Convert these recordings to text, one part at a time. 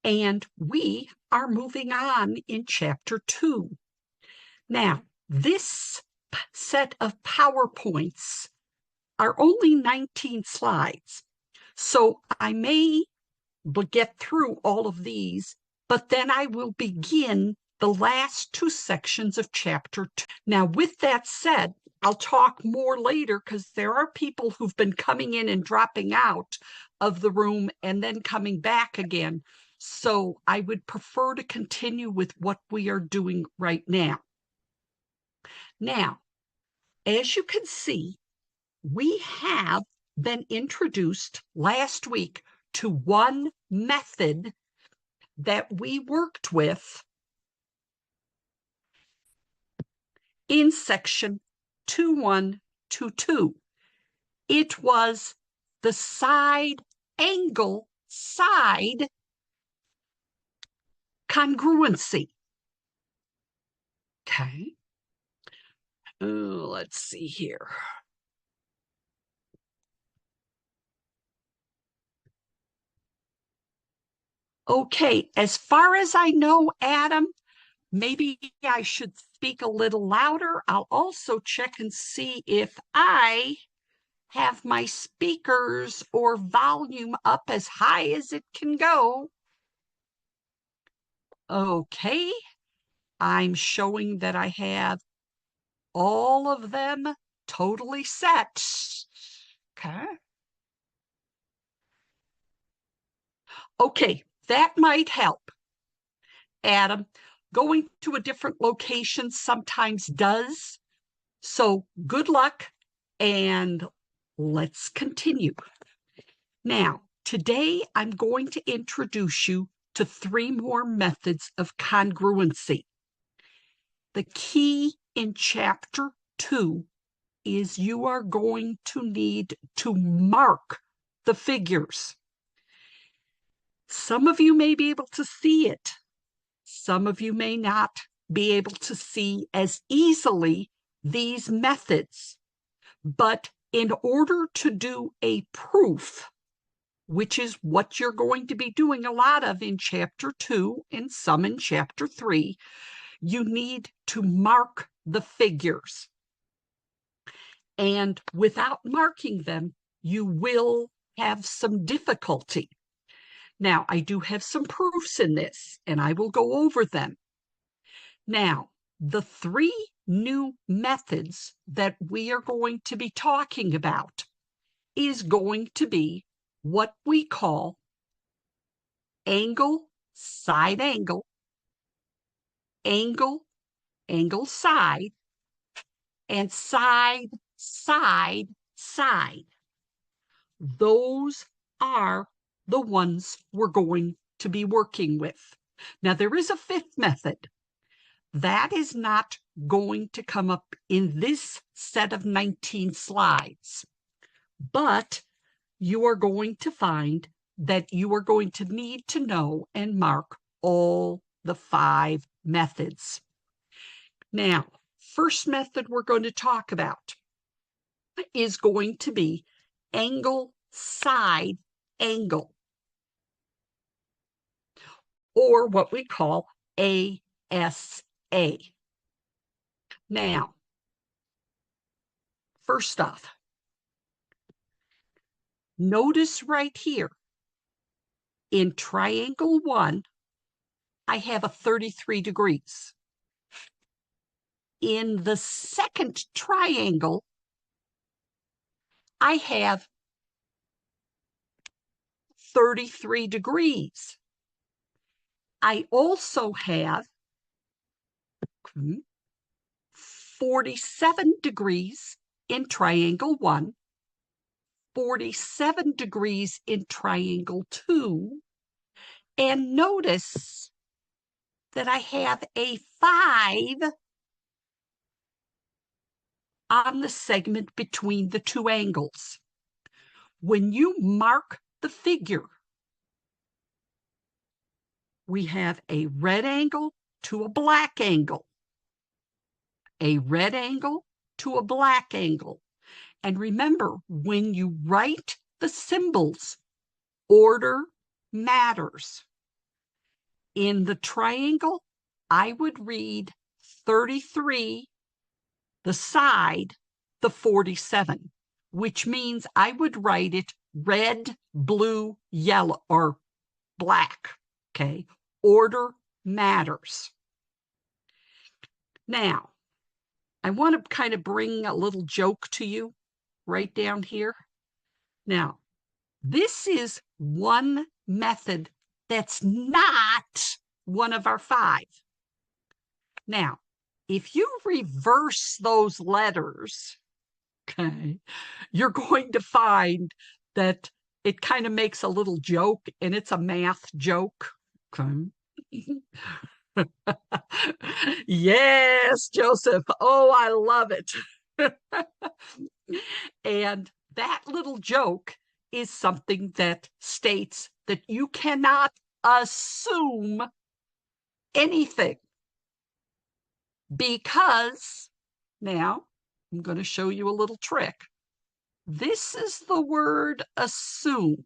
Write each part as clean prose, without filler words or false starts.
And we are moving on in Chapter 2. Now, this set of PowerPoints are only 19 slides, so I may get through all of these, but then I will begin the last two sections of Chapter 2. Now, with that said, I'll talk more later because there are people who've been coming in and dropping out of the room and then coming back again. So I would prefer to continue with what we are doing right now. Now, as you can see, we have been introduced last week to one method that we worked with in section 2122. It was the side angle side congruency. Okay. Let's see here. Okay, as far as I know, Adam, maybe I should speak a little louder. I'll also check and see if I have my speakers or volume up as high as it can go. Okay, I'm showing that I have all of them totally set. Okay. Okay, that might help. Adam, going to a different location sometimes does. So good luck and let's continue. Now, today I'm going to introduce you to 3 more methods of congruency. The key in Chapter 2 is you are going to need to mark the figures. Some of you may be able to see it. Some of you may not be able to see as easily these methods. But in order to do a proof, which is what you're going to be doing a lot of in Chapter 2 and some in Chapter 3, you need to mark the figures. And without marking them, you will have some difficulty. Now, I do have some proofs in this, and I will go over them. Now, the 3 new methods that we are going to be talking about is going to be what we call angle, side angle, angle, angle side, and side, side, side. Those are the ones we're going to be working with. Now, there is a 5th method. That is not going to come up in this set of 19 slides, but you are going to find that you are going to need to know and mark all the 5 methods. Now, first method we're going to talk about is going to be angle side angle, or what we call ASA. Now, first off, notice right here in triangle 1, I have a 33 degrees. In the second triangle, I have 33 degrees. I also have 47 degrees in triangle 1, 47 degrees in triangle 2, and notice that I have a 5 on the segment between the 2 angles. When you mark the figure, we have a red angle to a black angle, a red angle to a black angle. And remember, when you write the symbols, order matters. In the triangle, I would read 33, the side, the 47, which means I would write it red, blue, yellow, or black, okay? Order matters. Now, I want to kind of bring a little joke to you right down here. Now, this is one method that's not one of our 5. Now, if you reverse those letters, okay, you're going to find that it kind of makes a little joke, and it's a math joke. Okay. Yes, Joseph. Oh, I love it. And that little joke is something that states that you cannot assume anything, because now I'm going to show you a little trick. This is the word assume.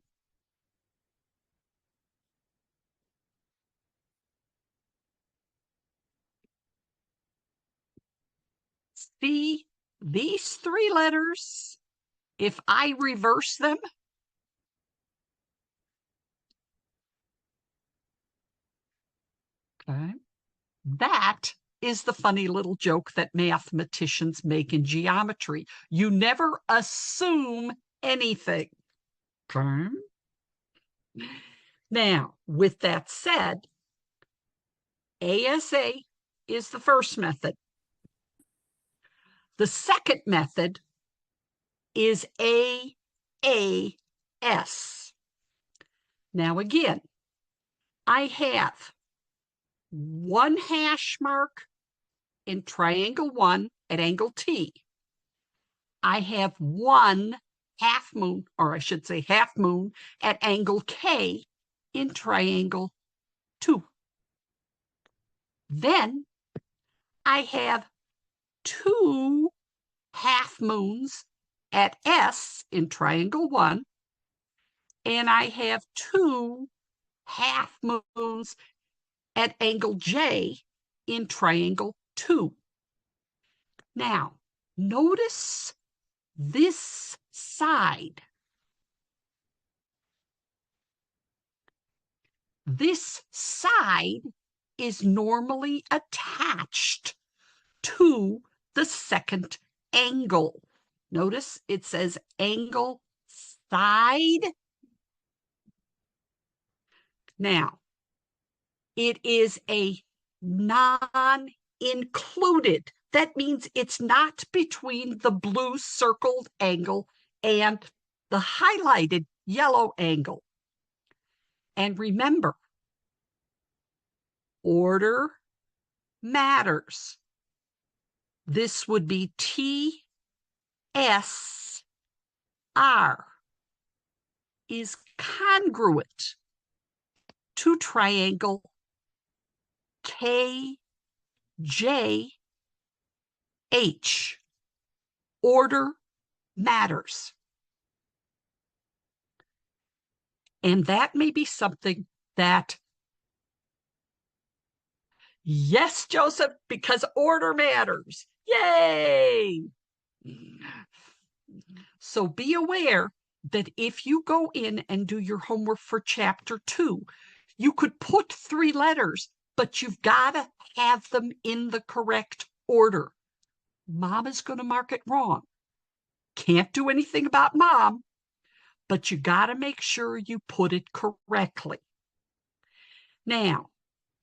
See these 3 letters? If I reverse them, okay, that is the funny little joke that mathematicians make in geometry. You never assume anything. Okay. Now, with that said, ASA is the first method. The second method is AAS. Now, again, I have 1 hash mark in triangle 1 at angle T. I have 1 half moon, or I should say half moon, at angle K in triangle 2. Then I have 2 half moons at S in triangle 1, and I have 2 half moons at angle J in triangle 2. Now, notice this side. This side is normally attached to the second angle. Notice it says angle side. Now, it is a non-included. That means it's not between the blue circled angle and the highlighted yellow angle. And remember, order matters. This would be TSR is congruent to triangle KJH. Order matters. And that may be something that, yes, Joseph, because order matters. Yay! So be aware that if you go in and do your homework for chapter 2, you could put 3 letters, but you've got to have them in the correct order. Mom is going to mark it wrong. Can't do anything about Mom, but you got to make sure you put it correctly. Now,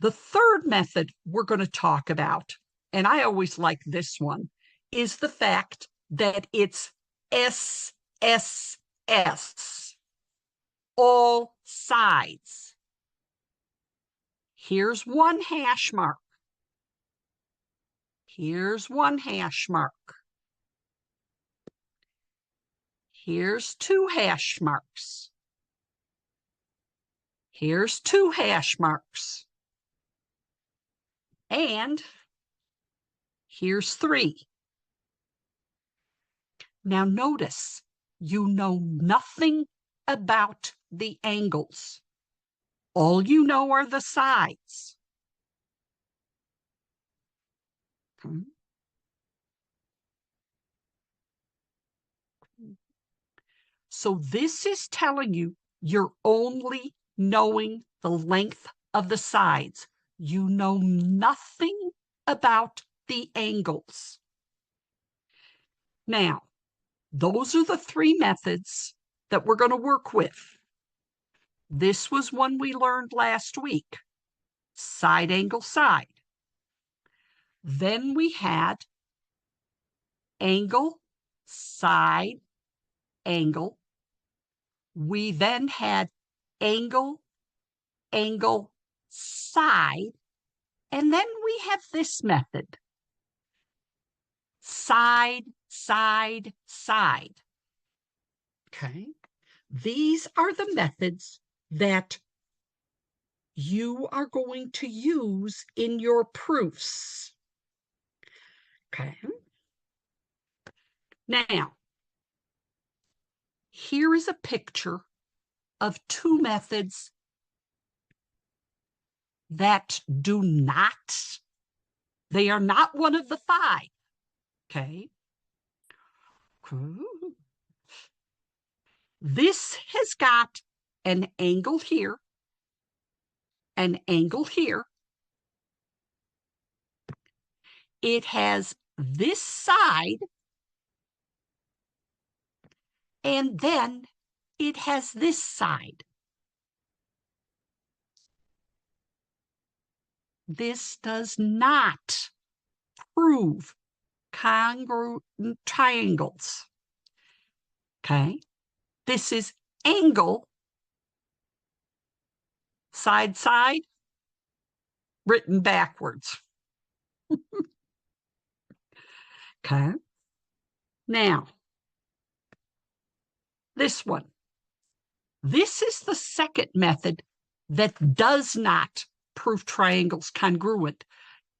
the third method we're going to talk about, and I always like this one, is the fact that it's SSS, all sides. Here's 1 hash mark. Here's 1 hash mark. Here's 2 hash marks. Here's 2 hash marks. And here's 3. Now notice, you know nothing about the angles. All you know are the sides. Okay. So this is telling you you're only knowing the length of the sides. You know nothing about the angles. Now, those are the three methods that we're going to work with. This was one we learned last week, side angle side. Then we had angle, side, angle. We then had angle, angle, side. And then we have this method, side, side, side. Okay. These are the methods that you are going to use in your proofs. Okay. Now, here is a picture of two methods that do not, they are not one of the five. Okay. This has got an angle here, an angle here. It has this side, and then it has this side. This does not prove congruent triangles. Okay? This is angle, side, side, written backwards. Okay? Now, this one. This is the second method that does not prove triangles congruent.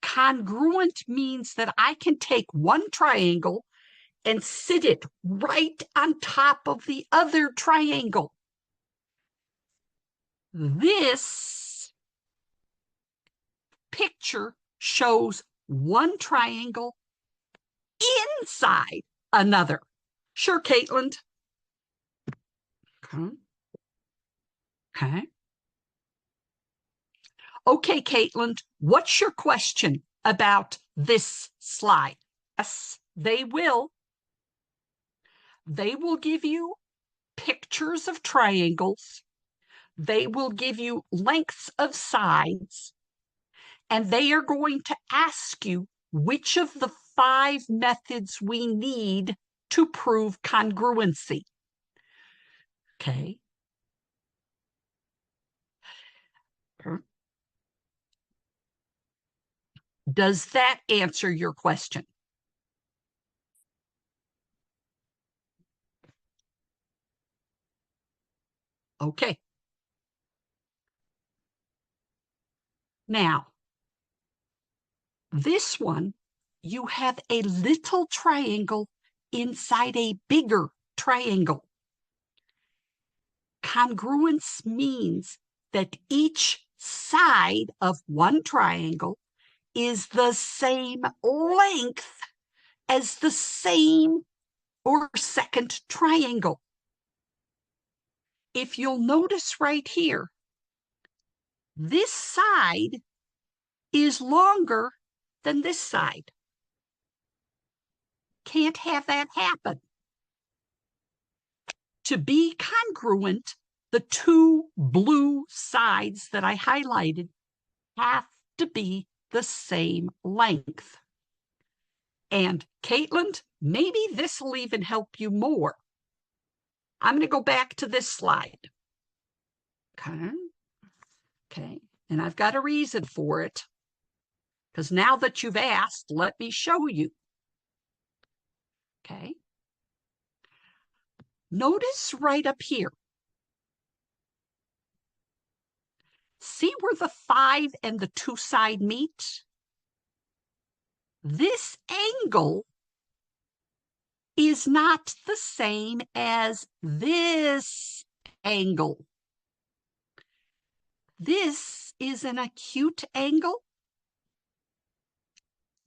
Congruent means that I can take one triangle and sit it right on top of the other triangle. This picture shows one triangle inside another. Sure, Caitlin. Okay. Okay. Okay, Caitlin, what's your question about this slide? Yes, they will. They will give you pictures of triangles. They will give you lengths of sides. And they are going to ask you which of the five methods we need to prove congruency. Okay. Does that answer your question? Okay. Now, this one, you have a little triangle inside a bigger triangle. Congruence means that each side of one triangle is the same length as the same or second triangle. If you'll notice right here, this side is longer than this side. Can't have that happen. To be congruent, the two blue sides that I highlighted have to be the same length. And Caitlin, maybe this will even help you more. I'm going to go back to this slide. Okay. Okay. And I've got a reason for it. Because now that you've asked, let me show you. Okay. Notice right up here. See where the 5 and the 2 side meet? This angle is not the same as this angle. This is an acute angle.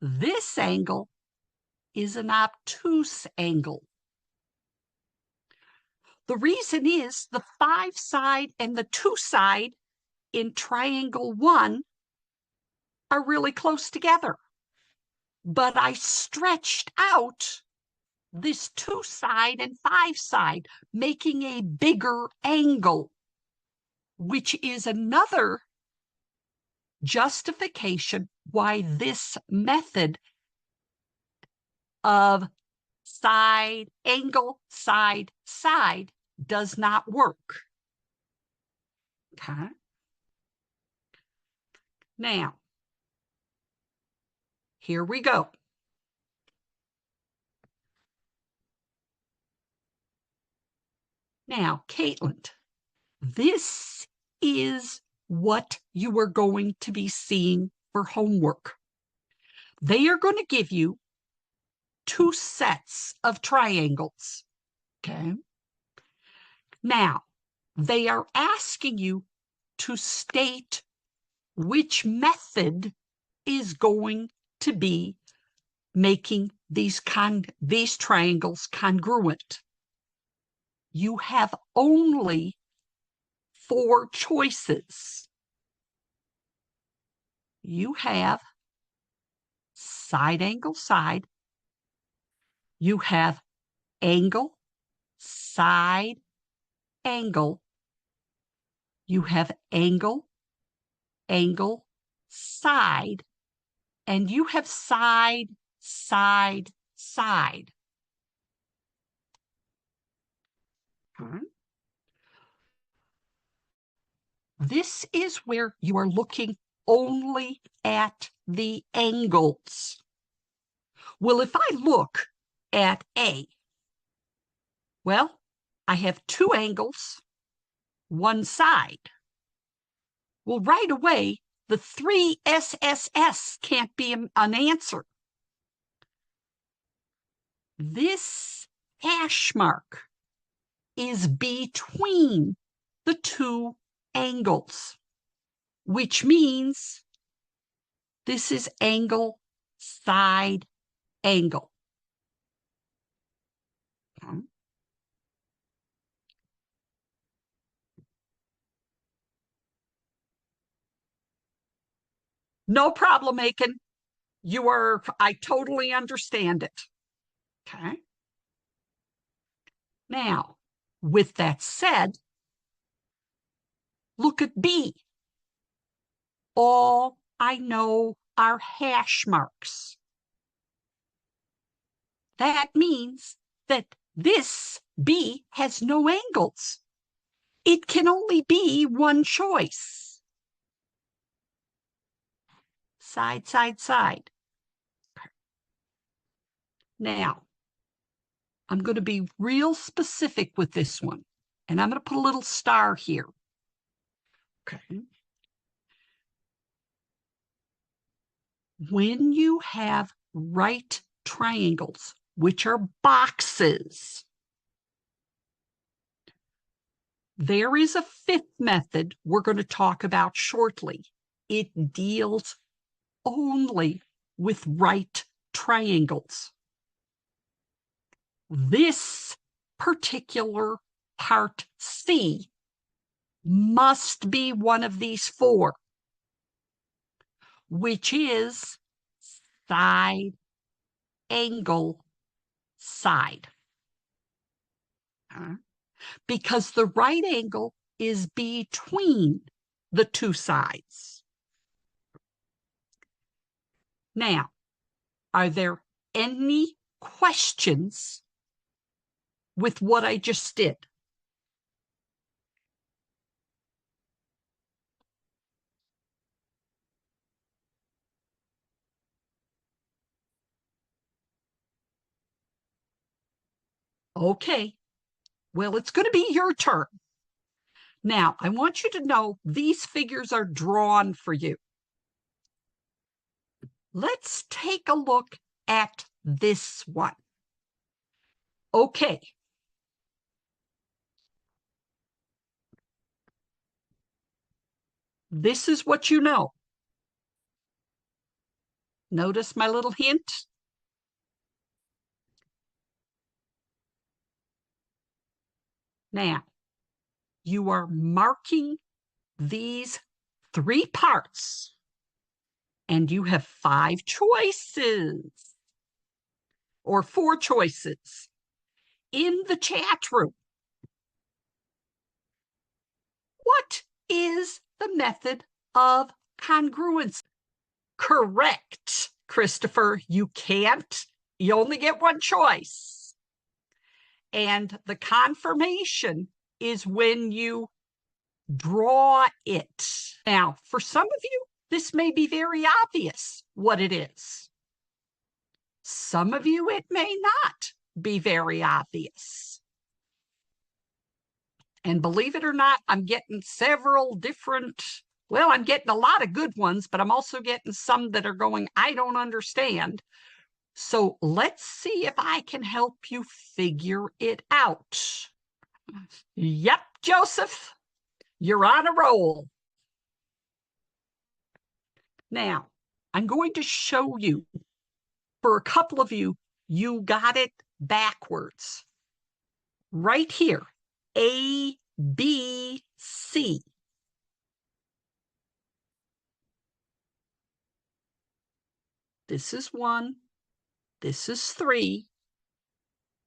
This angle is an obtuse angle. The reason is the 5 side and the 2 side in triangle 1 are really close together. But I stretched out this 2 side and 5 side, making a bigger angle, which is another justification why this method of side, angle, side, side does not work. Okay. Now, here we go. Now, Caitlin, this is what you are going to be seeing for homework. They are going to give you 2 sets of triangles. Okay. Now, they are asking you to state which method is going to be making these triangles congruent. You have only 4 choices. You have side angle side. You have angle side angle. You have angle angle side, and you have side side side. This is where you are looking only at the angles. Well, if I look at A, well, I have 2 angles, 1 side. Well, right away, the 3 SSS can't be an answer. This hash mark is between the 2 angles, which means this is angle side angle. No problem, Aiken. I totally understand it. Okay. Now, with that said, look at B. All I know are hash marks. That means that this B has no angles. It can only be one choice. Side, side, side. Now, I'm going to be real specific with this one, and I'm going to put a little star here. Okay. When you have right triangles, which are boxes, there is a 5th method we're going to talk about shortly. It deals only with right triangles. This particular part C must be one of these 4, which is side, angle, side. Because the right angle is between the 2 sides. Now, are there any questions with what I just did? Okay, well, it's going to be your turn. Now, I want you to know these figures are drawn for you. Let's take a look at this one. Okay. This is what you know. Notice my little hint? Now, you are marking these 3 parts, and you have 5 choices, or 4 choices in the chat room. What is the method of congruence? Correct, Christopher. You can't. You only get 1 choice. And the confirmation is when you draw it. Now, for some of you, this may be very obvious what it is. Some of you, it may not be very obvious. And believe it or not, I'm getting several different, well, I'm getting a lot of good ones, but I'm also getting some that are going, I don't understand. So let's see if I can help you figure it out. Yep, Joseph, you're on a roll. Now, I'm going to show you, for a couple of you, you got it backwards. Right here, A, B, C. This is 1, this is 3,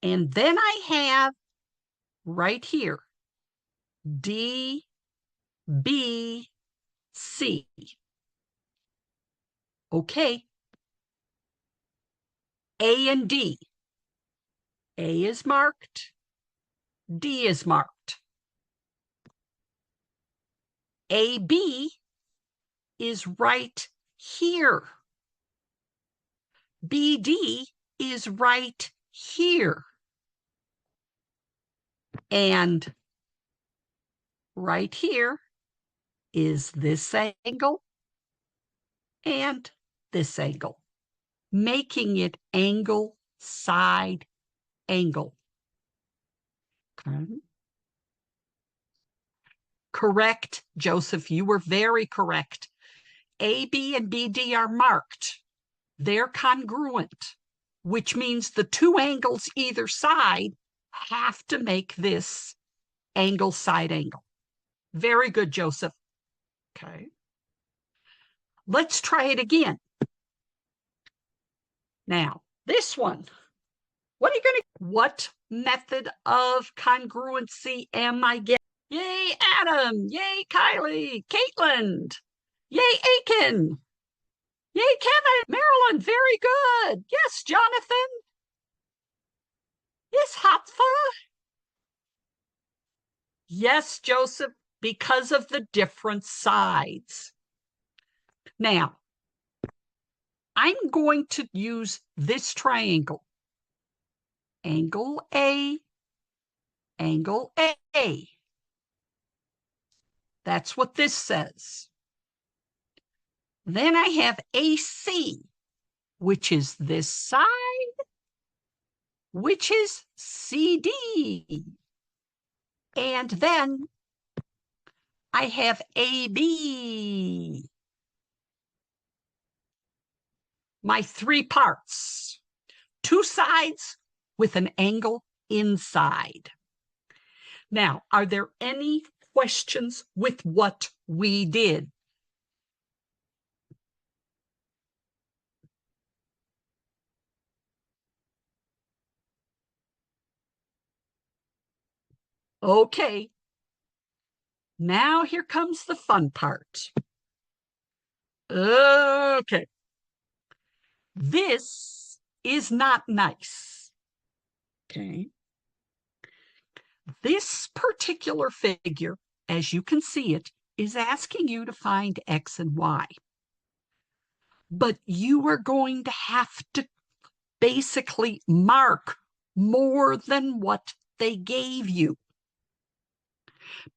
and then I have right here, D, B, C. Okay. A and D. A is marked, D is marked. AB is right here. BD is right here. And right here is this angle and this angle, making it angle, side, angle. Okay. Correct, Joseph, you were very correct. AB and BD are marked. They're congruent, which means the 2 angles either side have to make this angle, side, angle. Very good, Joseph. Okay. Let's try it again. Now, this one, what method of congruency am I getting? Yay, Adam. Yay, Kylie. Caitlin. Yay, Aiken. Yay, Kevin. Marilyn, very good. Yes, Jonathan. Yes, Hopfa. Yes, Joseph, because of the different sides. Now, I'm going to use this triangle. Angle A, angle A. That's what this says. Then I have AC, which is this side, which is CD. And then I have AB. My 3 parts, 2 sides with an angle inside. Now, are there any questions with what we did? Okay. Now here comes the fun part. Okay. This is not nice. Okay. This particular figure, as you can see it, is asking you to find X and Y. But you are going to have to basically mark more than what they gave you.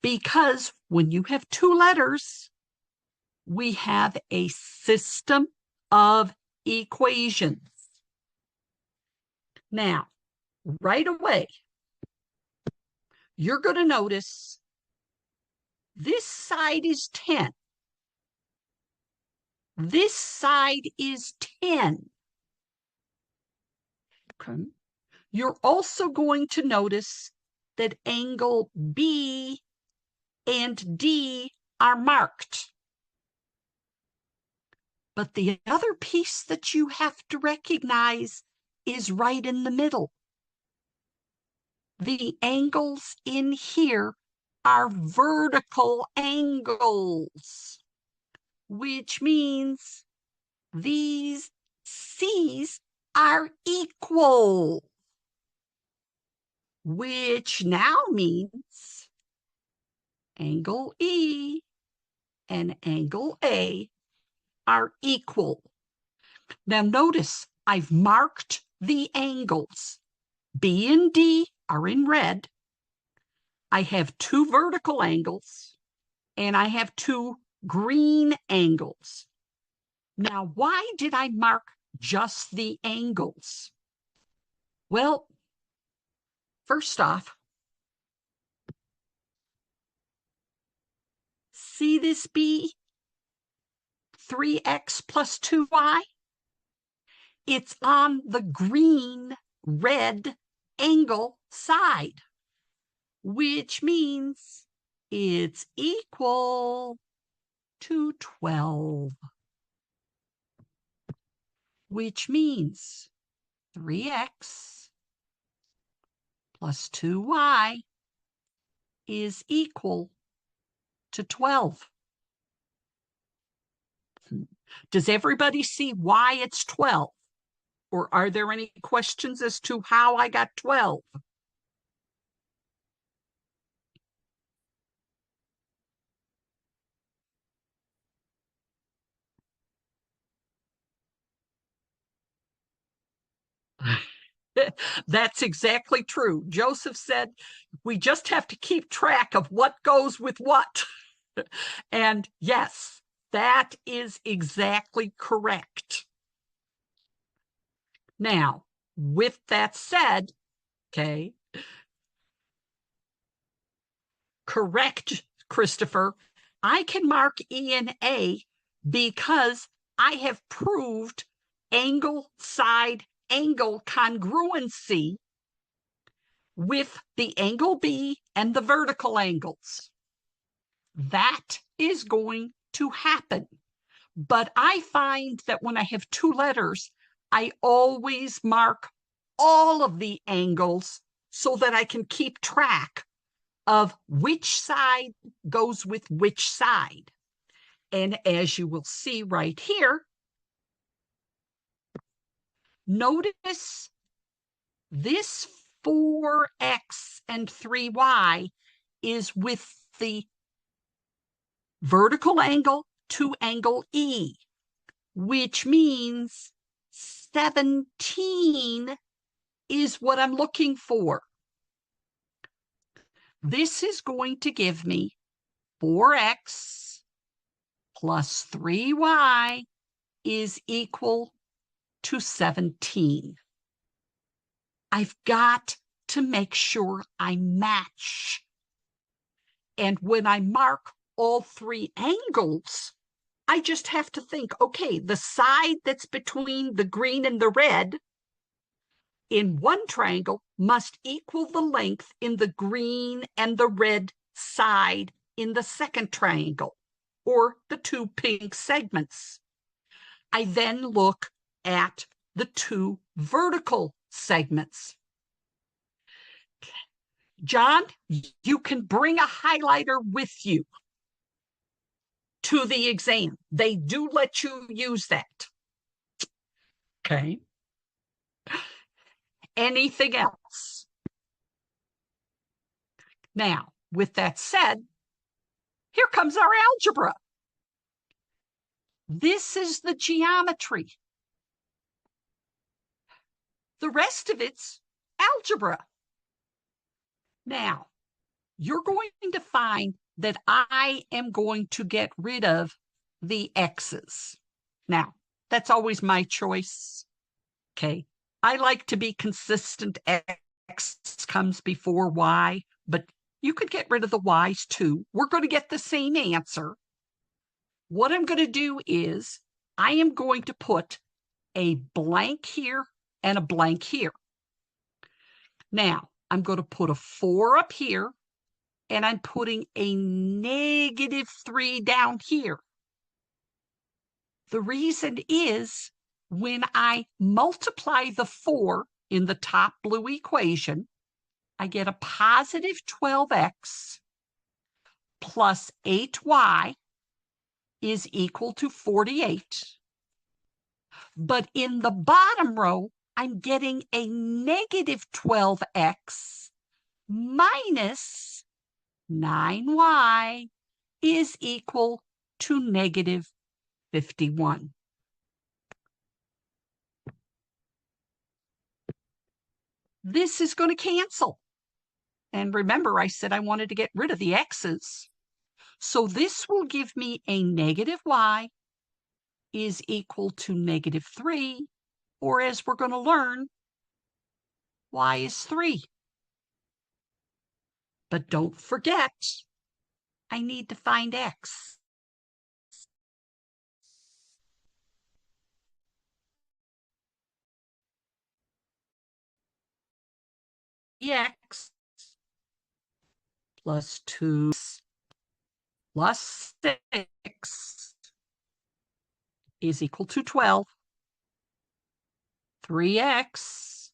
Because when you have 2 letters, we have a system of equations. Now, right away, you're going to notice this side is 10. This side is 10. Okay. You're also going to notice that angle B and D are marked. But the other piece that you have to recognize is right in the middle. The angles in here are vertical angles, which means these C's are equal, which now means angle E and angle A are equal. Now notice I've marked the angles. B and D are in red. I have two vertical angles and I have two green angles. Now, why did I mark just the angles? Well, first off, see this B? 3x plus 2y? It's on the green, red angle side, which means it's equal to 12, which means 3x plus 2y is equal to 12. Does everybody see why it's 12? Or are there any questions as to how I got 12? That's exactly true. Joseph said, we just have to keep track of what goes with what. And yes, that is exactly correct. Now, with that said, okay, correct, Christopher, I can mark E and A because I have proved angle side angle congruency with the angle B and the vertical angles. That is going to happen. But I find that when I have two letters, I always mark all of the angles so that I can keep track of which side goes with which side. And as you will see right here, notice this 4x and 3y is with the vertical angle to angle E, which means 17 is what I'm looking for. This is going to give me 4x plus 3y is equal to 17. I've got to make sure I match. And when I mark all three angles, I just have to think, okay, the side that's between the green and the red in one triangle must equal the length in the green and the red side in the second triangle, or the two pink segments. I then look at the two vertical segments. John, you can bring a highlighter with you to the exam. They do let you use that. Okay. Anything else? Now, with that said, here comes our algebra. This is the geometry. The rest of it's algebra. Now, you're going to find that I am going to get rid of the x's. Now, that's always my choice. Okay. I like to be consistent. X comes before y, but you could get rid of the y's too. We're going to get the same answer. What I'm going to do is I am going to put a blank here and a blank here. Now, I'm going to put a 4 up here, and I'm putting a -3 down here. The reason is when I multiply the 4 in the top blue equation, I get a positive 12x plus 8y is equal to 48. But in the bottom row, I'm getting a negative 12x minus 9y is equal to negative 51. This is going to cancel. And remember, I said I wanted to get rid of the x's. So this will give me a negative y is equal to negative 3, or as we're going to learn, y is 3. But don't forget, I need to find x. X plus 2 plus 6 is equal to 12. 3x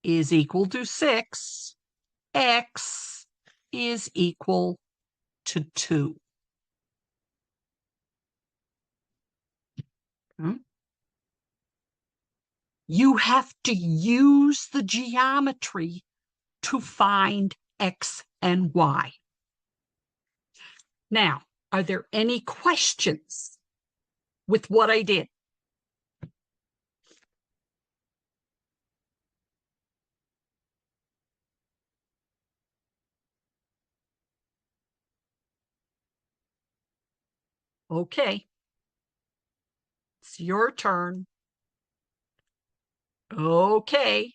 is equal to 6. X is equal to 2. You have to use the geometry to find x and y. Now, are there any questions with what I did? Okay. It's your turn. Okay.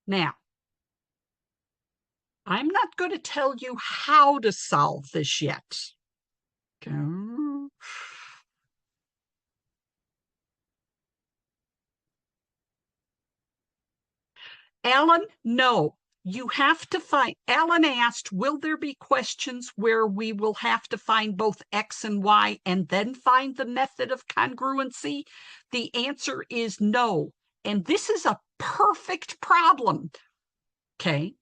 Now, I'm not going to tell you how to solve this yet. Okay. Alan, no. You have to find, Alan asked, will there be questions where we will have to find both x and y and then find the method of congruency? The answer is no. And this is a perfect problem. Okay.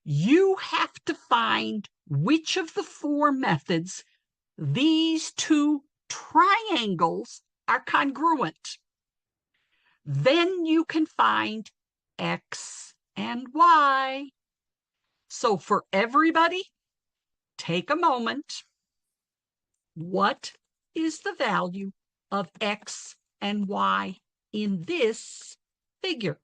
You have to find which of the 4 methods these 2 triangles are congruent. Then you can find x and y. So for everybody, take a moment. What is the value of x and y in this figure?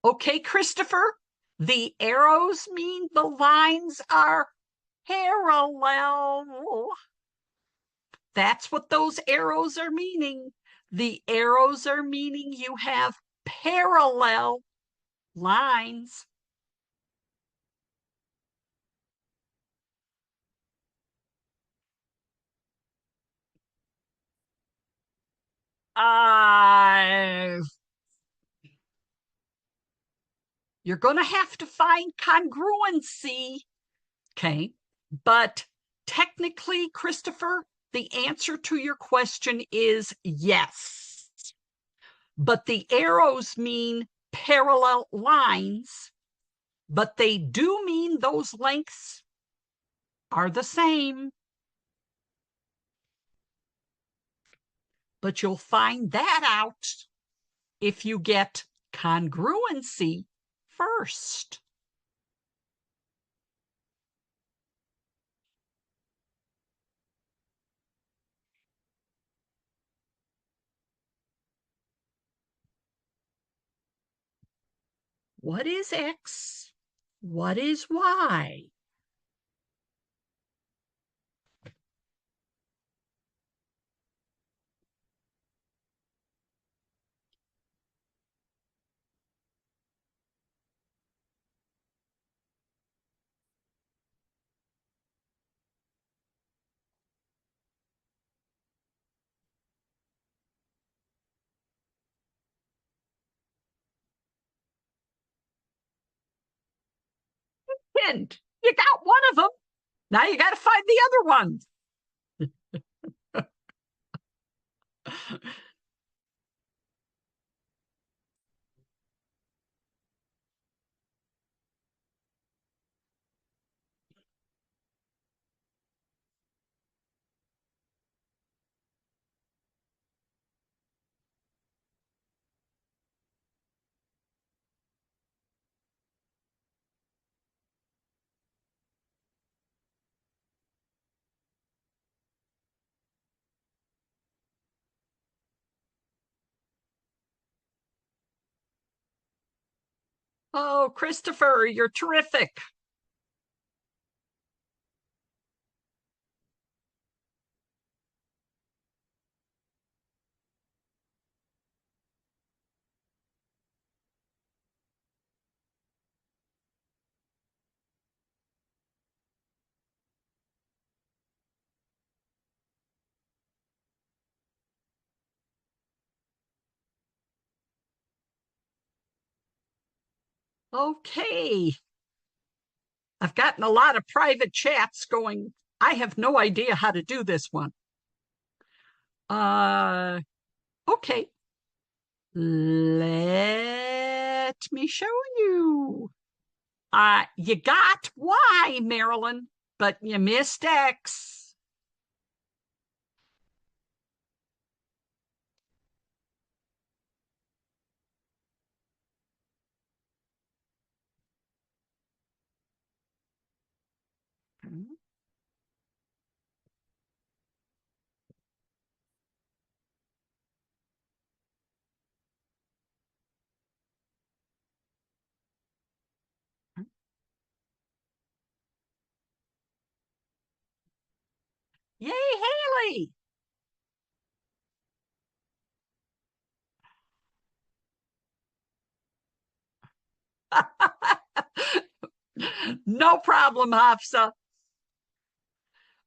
Okay, Christopher, the arrows mean the lines are parallel. That's what those arrows are meaning. The arrows are meaning you have parallel lines. You're going to have to find congruency. Okay. But technically, Christopher, the answer to your question is yes. But the arrows mean parallel lines, but they do mean those lengths are the same. But you'll find that out if you get congruency first. What is X? What is Y? And you got one of them. Now you got to find the other one. Oh, Christopher, you're terrific. Okay. I've gotten a lot of private chats going. I have no idea how to do this one. Okay. Let me show you. You got Y, Marilyn, but you missed X. Yay, Haley! No problem, Hafsa.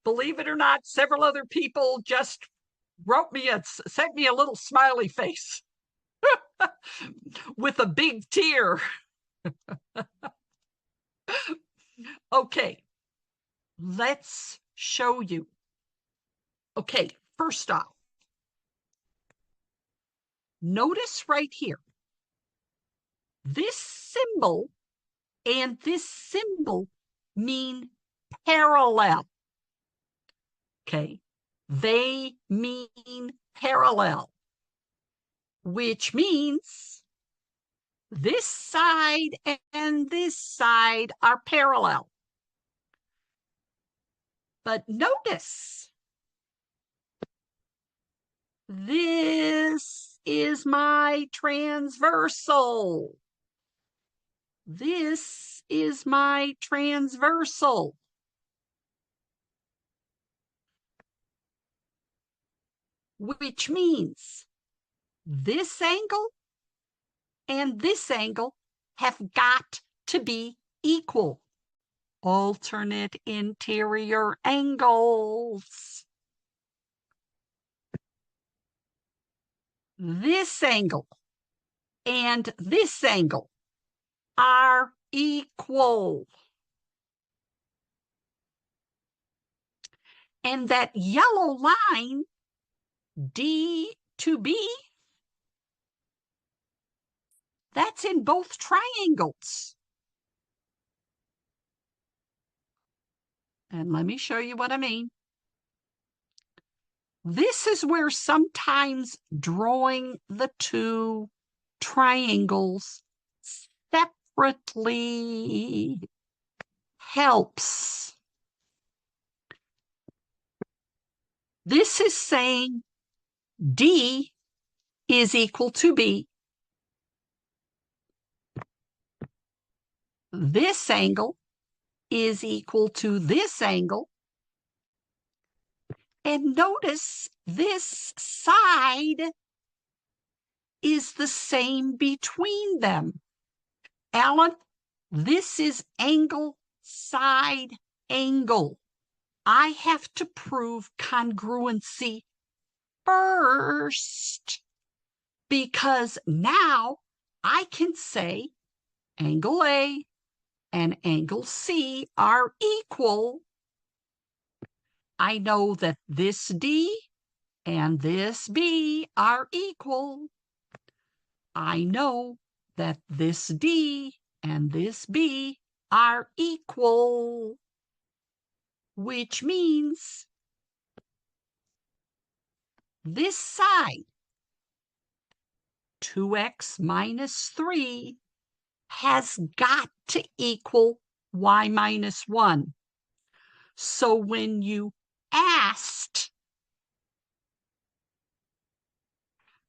Believe it or not, several other people just sent me a little smiley face with a big tear. Okay, let's show you. Okay, first off, notice right here, this symbol and this symbol mean parallel. Okay, they mean parallel, which means this side and this side are parallel. But notice, this is my transversal. This is my transversal. Which means this angle and this angle have got to be equal. Alternate interior angles. This angle and this angle are equal. And that yellow line, D to B, that's in both triangles. And let me show you what I mean. This is where sometimes drawing the two triangles separately helps. This is saying D is equal to B. this angle is equal to this angle. And notice this side is the same between them. Alan, this is angle, side, angle. I have to prove congruency first, because now I can say angle A and angle C are equal. I know that this D and this B are equal. I know that this D and this B are equal, which means this side, 2x minus 3, has got to equal y minus 1. So when you asked,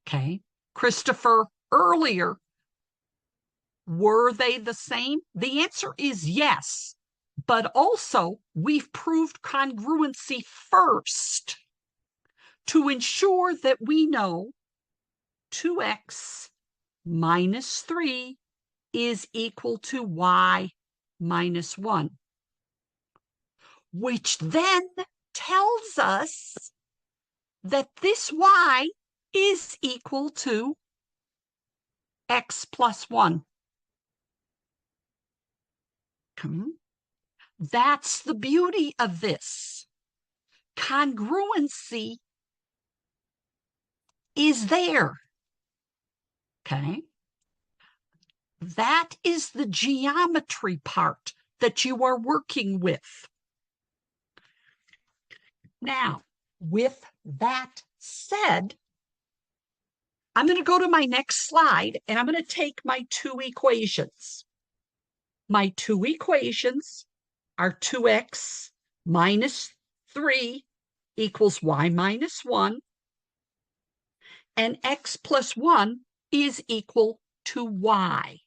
okay, Christopher, earlier, were they the same? The answer is yes, but also we've proved congruency first to ensure that we know 2x minus 3 is equal to y minus 1, which then tells us that this y is equal to x plus 1. That's the beauty of this. Congruency is there. Okay? That is the geometry part that you are working with. Now, with that said, I'm going to go to my next slide, and I'm going to take my two equations. My two equations are 2x minus 3 equals y minus 1, and x plus 1 is equal to y.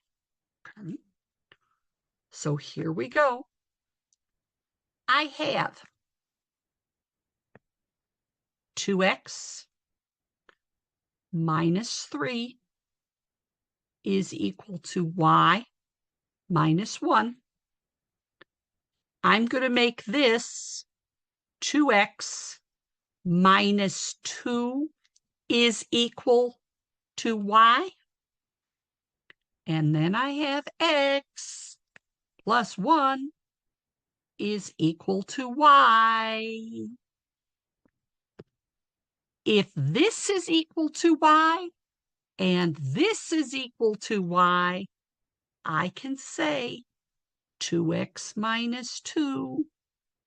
Okay. So here we go. I have 2x minus 3 is equal to y minus 1. I'm going to make this 2x minus 2 is equal to y. And then I have x plus 1 is equal to y. If this is equal to y and this is equal to y, I can say 2x minus 2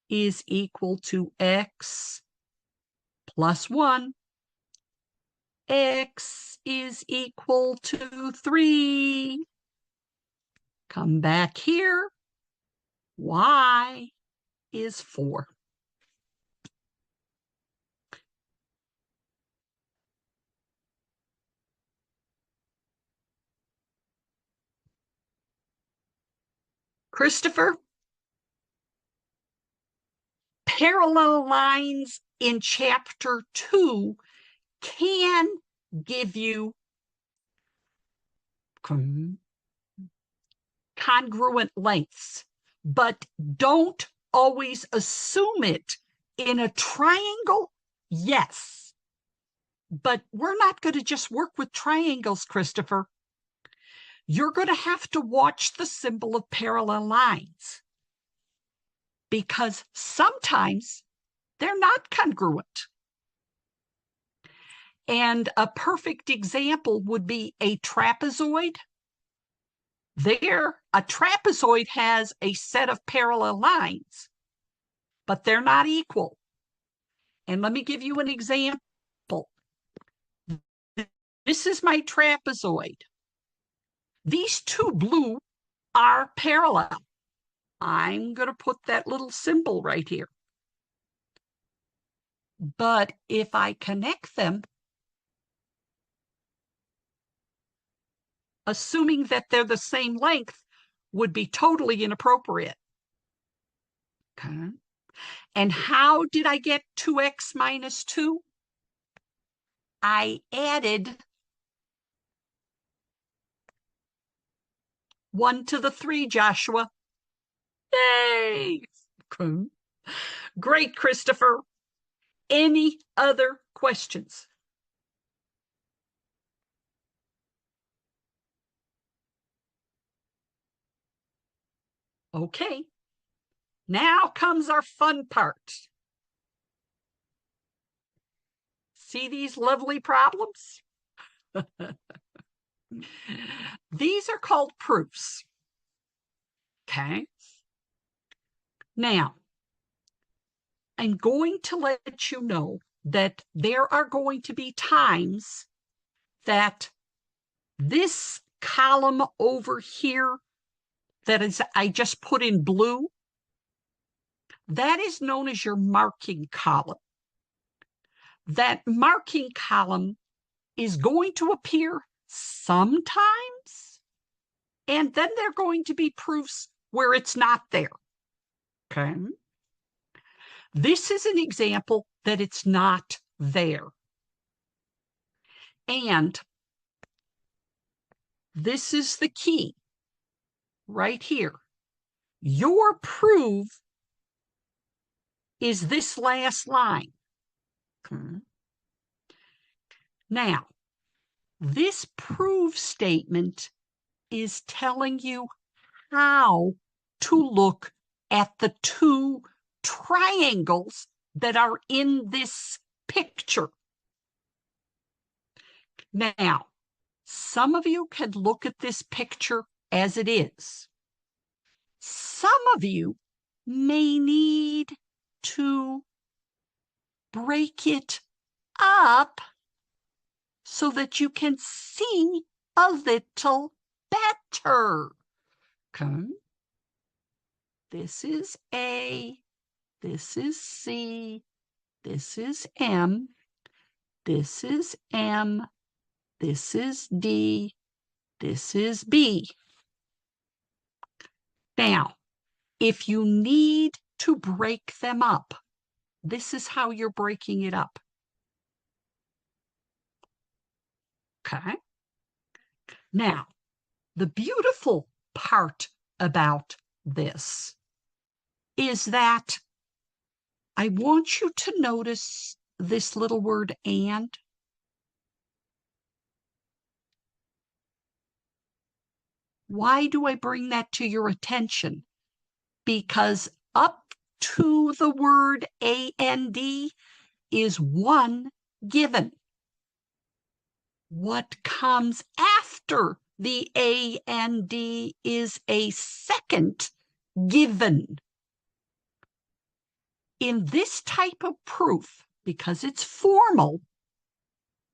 is equal to x plus 1. X is equal to 3. Come back here. Y is 4. Christopher, parallel lines in chapter 2 can give you congruent lengths, but don't always assume it. In a triangle, yes. But we're not going to just work with triangles, Christopher. You're going to have to watch the symbol of parallel lines, because sometimes they're not congruent. And a perfect example would be a trapezoid. There, a trapezoid has a set of parallel lines, but they're not equal. And let me give you an example. This is my trapezoid. These two blue are parallel. I'm going to put that little symbol right here. But if I connect them, assuming that they're the same length, would be totally inappropriate. Okay. And how did I get 2x minus 2? I added 1 to the 3, Joshua. Yay! Great, Christopher. Any other questions? Okay. Now comes our fun part. See these lovely problems? These are called proofs. Okay. Now, I'm going to let you know that there are going to be times that this column over here that is I just put in blue, that is known as your marking column. That marking column is going to appear sometimes, and then there are going to be proofs where it's not there. Okay. This is an example that it's not there. And this is the key right here. Your proof is this last line. Okay. Now, this proof statement is telling you how to look at the two triangles that are in this picture. Now, some of you can look at this picture as it is. Some of you may need to break it up so that you can see a little better. Okay. This is A, this is C, this is M, this is M, this is D, this is B. Now, if you need to break them up, this is how you're breaking it up. Okay. Now, the beautiful part about this is that I want you to notice this little word and. Why do I bring that to your attention? Because up to the word and is one given. What comes after the A and D is a second given. In this type of proof, because it's formal,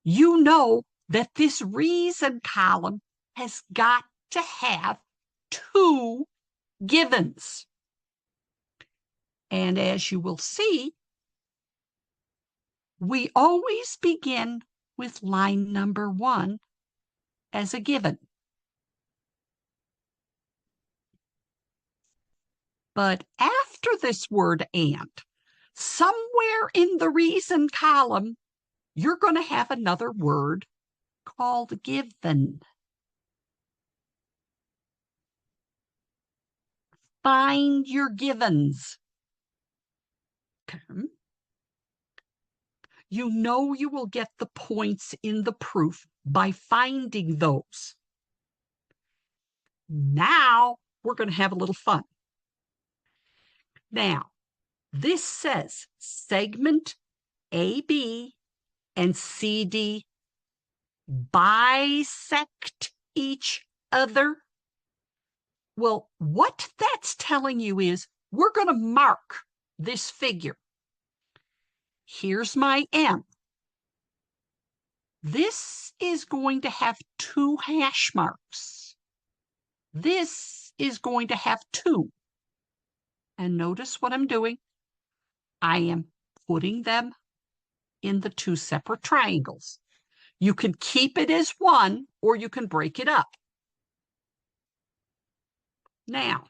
you know that this reason column has got to have two givens. And as you will see, we always begin with line number 1 as a given. But after this word and, somewhere in the reason column, you're going to have another word called given. Find your givens. Okay. You know you will get the points in the proof by finding those. Now we're going to have a little fun. Now, this says segment AB and CD bisect each other. Well, what that's telling you is we're going to mark this figure. Here's my M. This is going to have 2 hash marks. This is going to have 2. And notice what I'm doing. I am putting them in the 2 separate triangles. You can keep it as one, or you can break it up. Now,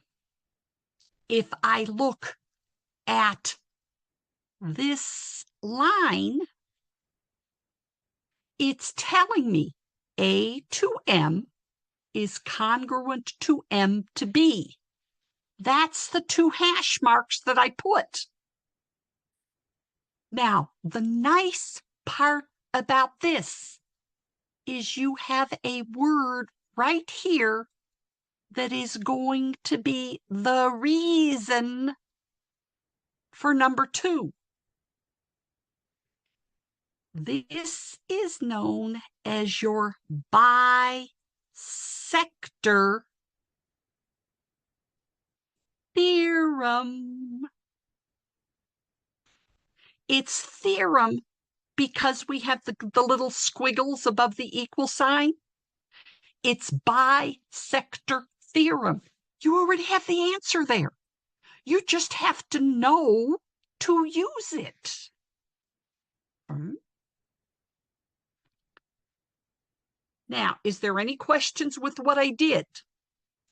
if I look at this line, it's telling me A to M is congruent to M to B. That's the two hash marks that I put. Now, the nice part about this is you have a word right here that is going to be the reason for number 2. This is known as your bisector theorem. It's theorem because we have the little squiggles above the equal sign. It's bisector theorem. You already have the answer there. You just have to know to use it. Now, is there any questions with what I did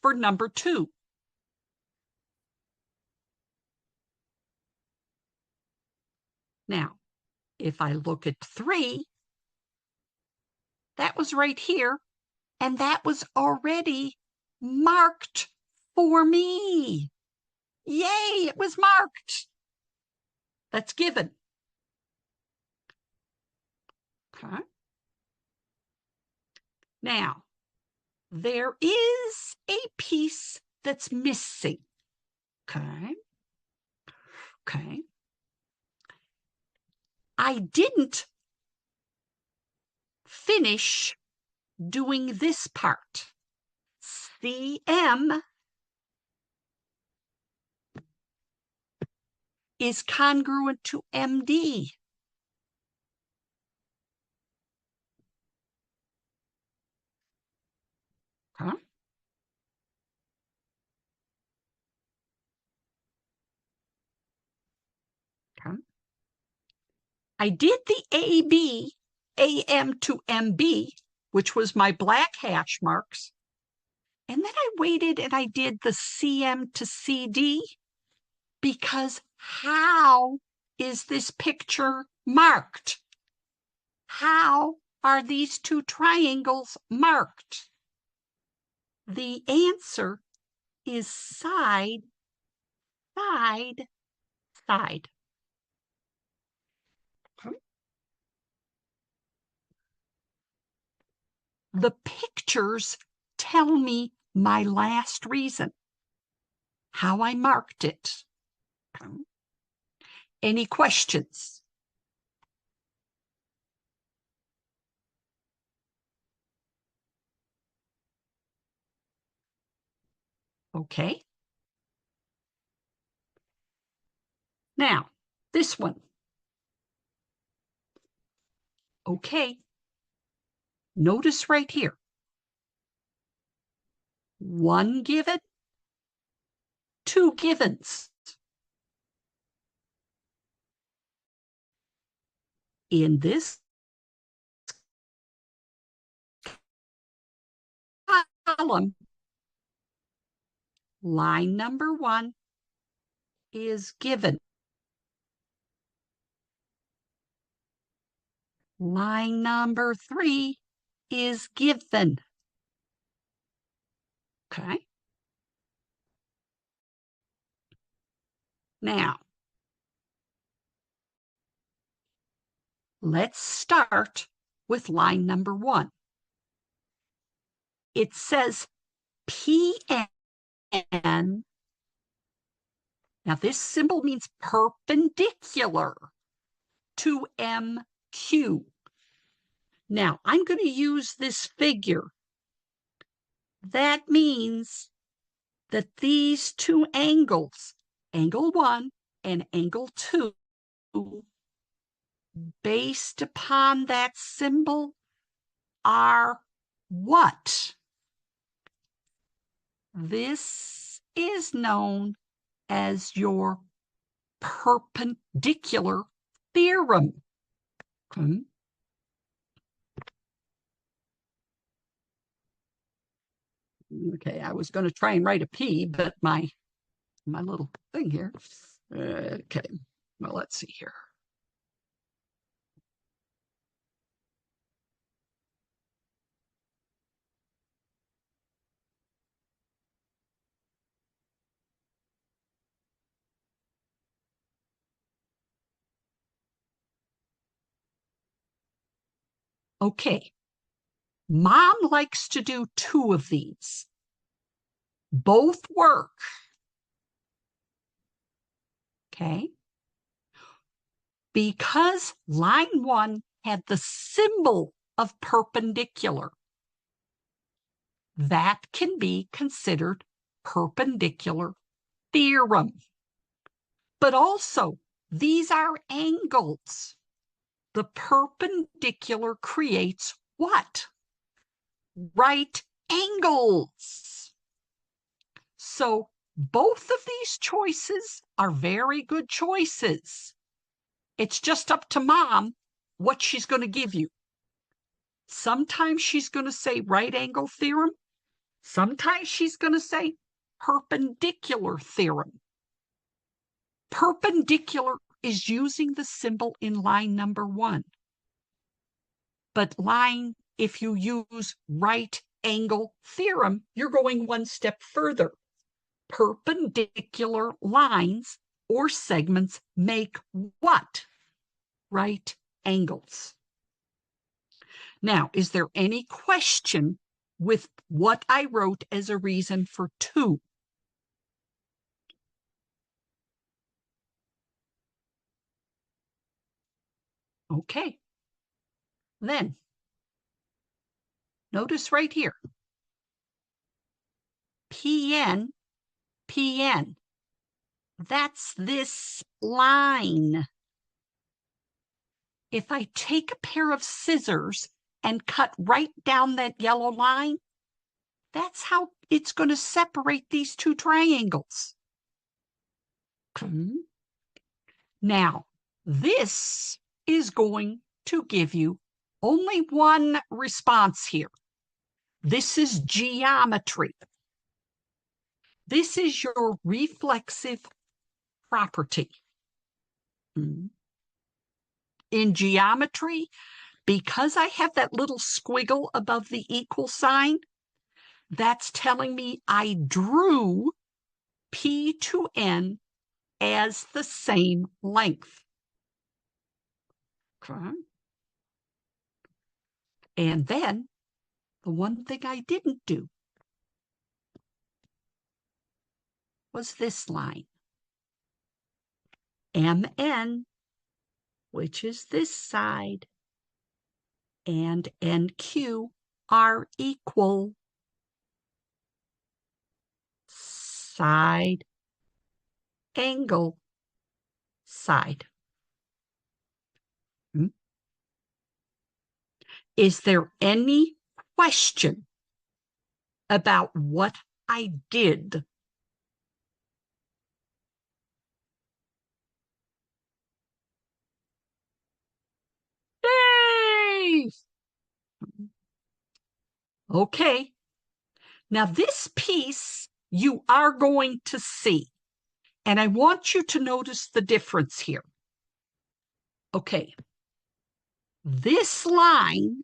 for number 2? Now, if I look at 3, that was right here, and that was already marked for me. Yay, it was marked. That's given. Okay. Now, there is a piece that's missing. Okay. Okay. I didn't finish doing this part. CM is congruent to MD. Okay. Okay. I did the AB, AM to MB, which was my black hash marks. And then I waited and I did the CM to CD because how is this picture marked? How are these two triangles marked? The answer is side, side, side. The pictures tell me my last reason, how I marked it. Any questions? Okay. Now, this one. Okay. Notice right here. 1 given, 2 givens. In this column, line number 1 is given. Line number 3 is given. Okay. Now, let's start with line number 1. It says PN. Now, this symbol means perpendicular to MQ. Now, I'm going to use this figure. That means that these two angles, angle 1 and angle 2, based upon that symbol, are what? This is known as your perpendicular theorem. Okay. Okay, I was going to try and write a P, but my little thing here. Okay, well, let's see here. Okay, Mom likes to do two of these. Both work. Okay. Because line 1 had the symbol of perpendicular, that can be considered perpendicular theorem. But also, these are angles. The perpendicular creates what? Right angles. So both of these choices are very good choices. It's just up to Mom what she's going to give you. Sometimes she's going to say right angle theorem. Sometimes she's going to say perpendicular theorem. Perpendicular is using the symbol in line number 1. But if you use right angle theorem, you're going one step further. Perpendicular lines or segments make what? Right angles. Now, is there any question with what I wrote as a reason for 2? Okay. Then, notice right here, PN, PN, that's this line. If I take a pair of scissors and cut right down that yellow line, that's how it's going to separate these two triangles. Now, this is going to give you only one response here. This is geometry. This is your reflexive property. In geometry, because I have that little squiggle above the equal sign, that's telling me I drew P to N as the same length. Okay. And then the one thing I didn't do was this line. MN, which is this side, and NQ are equal. Side, angle, side. Is there any question about what I did? Yay! Okay. Now this piece you are going to see, and I want you to notice the difference here. Okay. This line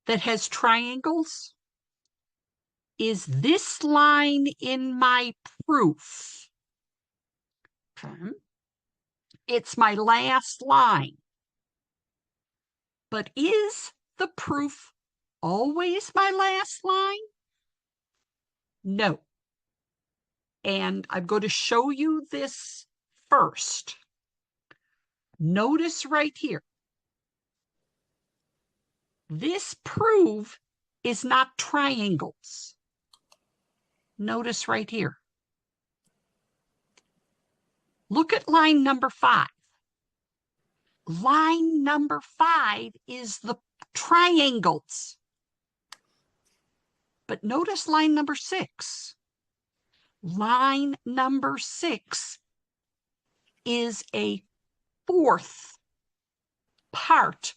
that has triangles is this line in my proof. Okay. It's my last line. But is the proof always my last line? No. And I'm going to show you this first. Notice right here. This proof is not triangles. Notice right here. Look at line number 5. Line number 5 is the triangles. But notice line number 6. Line number 6 is a 4th part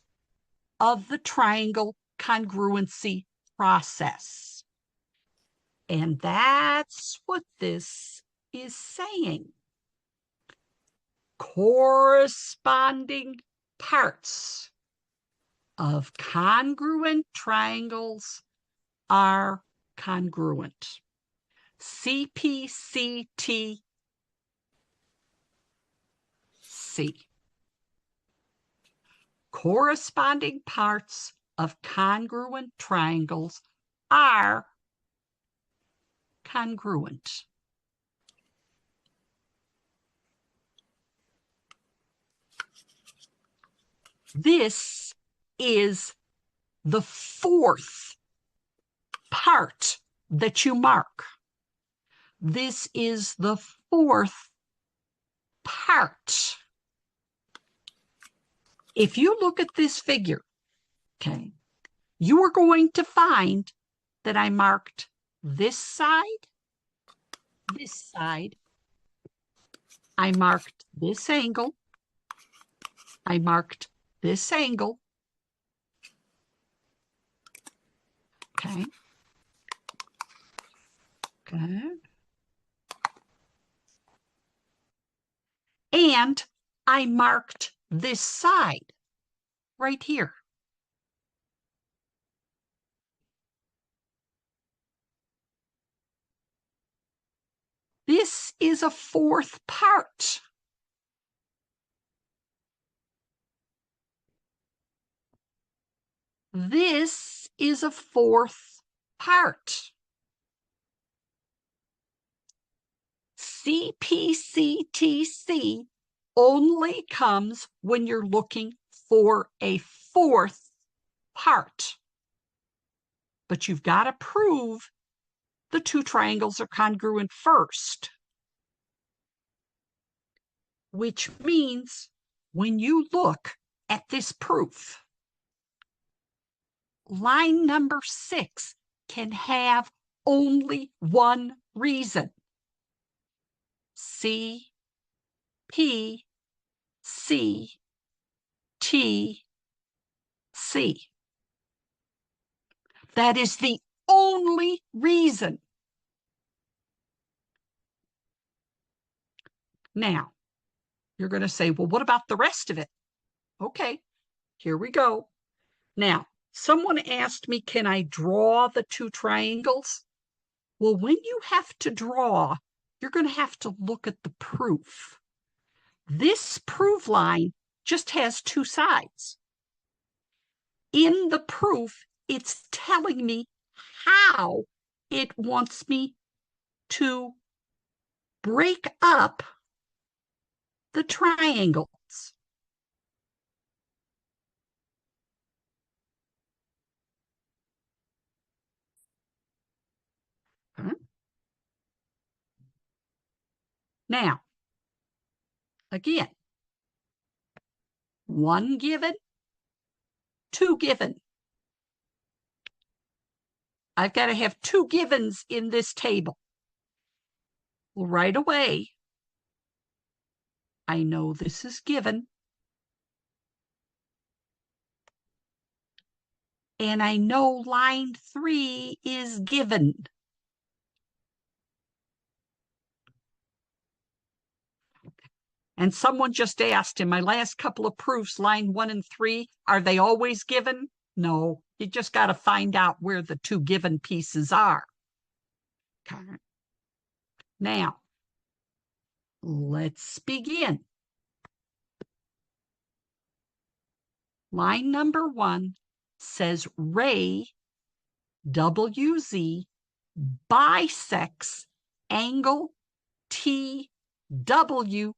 of the triangle congruency process. And that's what this is saying. Corresponding parts of congruent triangles are congruent. CPCTC. Corresponding parts of congruent triangles are congruent. This is the fourth part that you mark. This is the fourth part. If you look at this figure, okay, you are going to find that I marked this side, I marked this angle, I marked this angle, okay, good, and I marked this side right here. This is a fourth part. This is a fourth part. CPCTC only comes when you're looking for a fourth part. But you've got to prove the two triangles are congruent first. Which means when you look at this proof, line number 6 can have only one reason. C, P, C, T, C. That is the only reason. Now, you're going to say, well, what about the rest of it? Okay, here we go. Now, someone asked me, can I draw the two triangles? Well, when you have to draw, you're going to have to look at the proof. This proof line just has two sides. In the proof, it's telling me how it wants me to break up the triangles. Now, again, one given, two given. I've got to have two givens in this table. Well, right away, I know this is given. And I know line 3 is given. And someone just asked in my last couple of proofs, line 1 and 3, are they always given? No, you just got to find out where the two given pieces are. Okay. Now, let's begin. Line number 1 says ray WZ bisects angle TWV.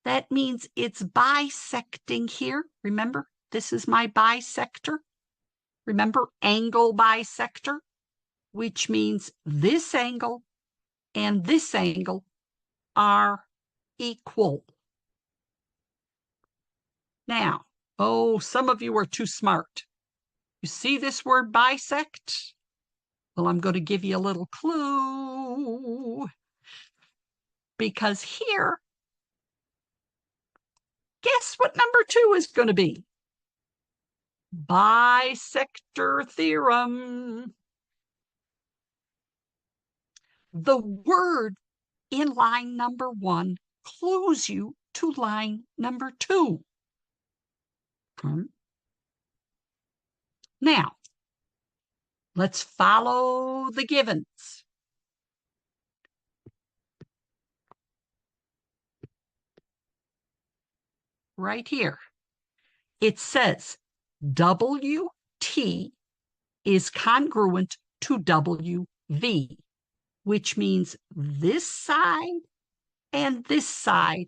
That means it's bisecting here. Remember, this is my bisector. Remember, angle bisector, which means this angle and this angle are equal. Now, oh, some of you are too smart. You see this word bisect? Well, I'm going to give you a little clue. Because here, guess what number 2 is going to be? Bisector theorem. The word in line number 1 clues you to line number 2. Now, let's follow the givens. Right here, it says WT is congruent to WV, which means this side and this side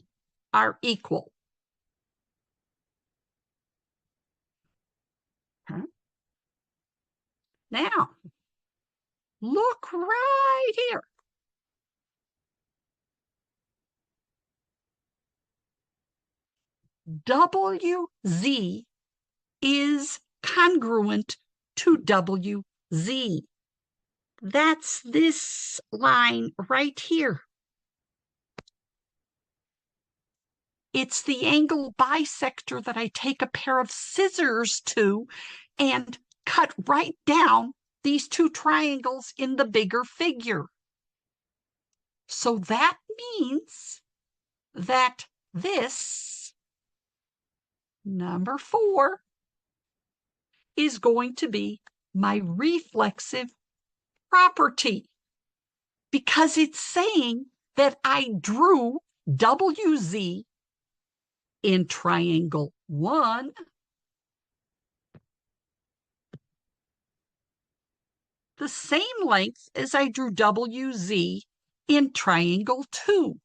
are equal. Now, look right here. WZ is congruent to WZ. That's this line right here. It's the angle bisector that I take a pair of scissors to and cut right down these two triangles in the bigger figure. So that means that this, number 4, is going to be my reflexive property, because it's saying that I drew WZ in triangle 1 the same length as I drew WZ in triangle 2.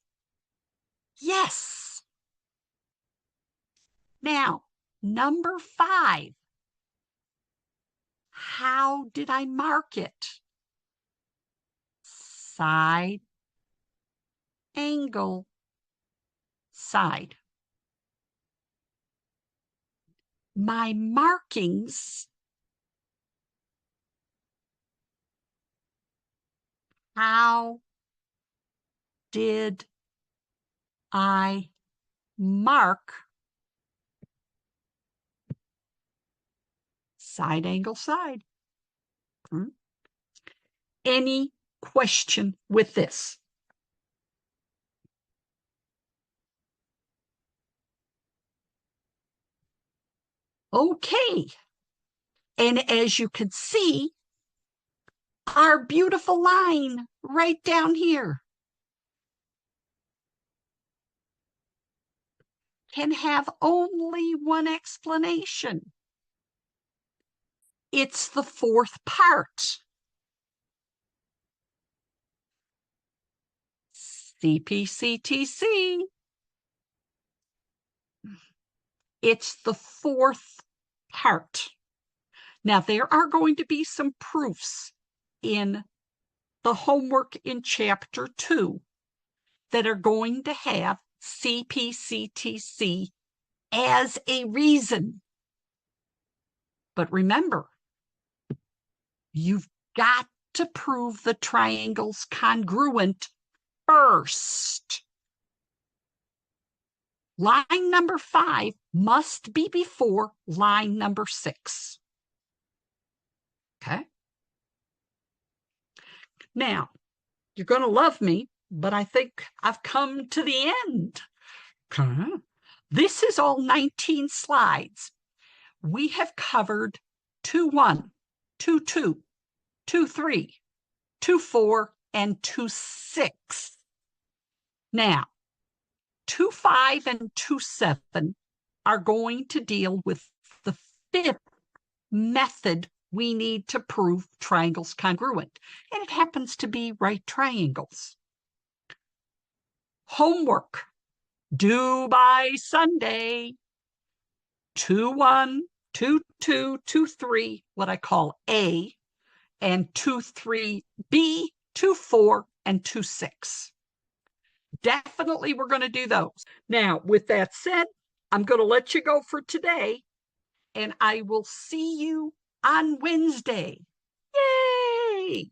Yes. Now, number 5. How did I mark it? Side, angle, side. My markings, how did I mark side, angle, side? Any question with this? Okay. And as you can see, our beautiful line right down here can have only one explanation. It's the 4th part. CPCTC. It's the 4th part. Now, there are going to be some proofs in the homework in Chapter 2 that are going to have CPCTC as a reason. But remember, you've got to prove the triangle's congruent first. Line number 5 must be before line number 6. Okay? Now, you're going to love me, but I think I've come to the end. Okay? This is all 19 slides. We have covered 2-1, 2-2, 2-3, 2-4, and 2-6. Now, 2-5 and 2-7 are going to deal with the 5th method we need to prove triangles congruent, and it happens to be right triangles. Homework, due by Sunday. 2-1, 2-2, 2-3, what I call A, and 2-3 B, 2-4, and 2-6. Definitely we're going to do those. Now, with that said, I'm going to let you go for today, and I will see you on Wednesday. Yay!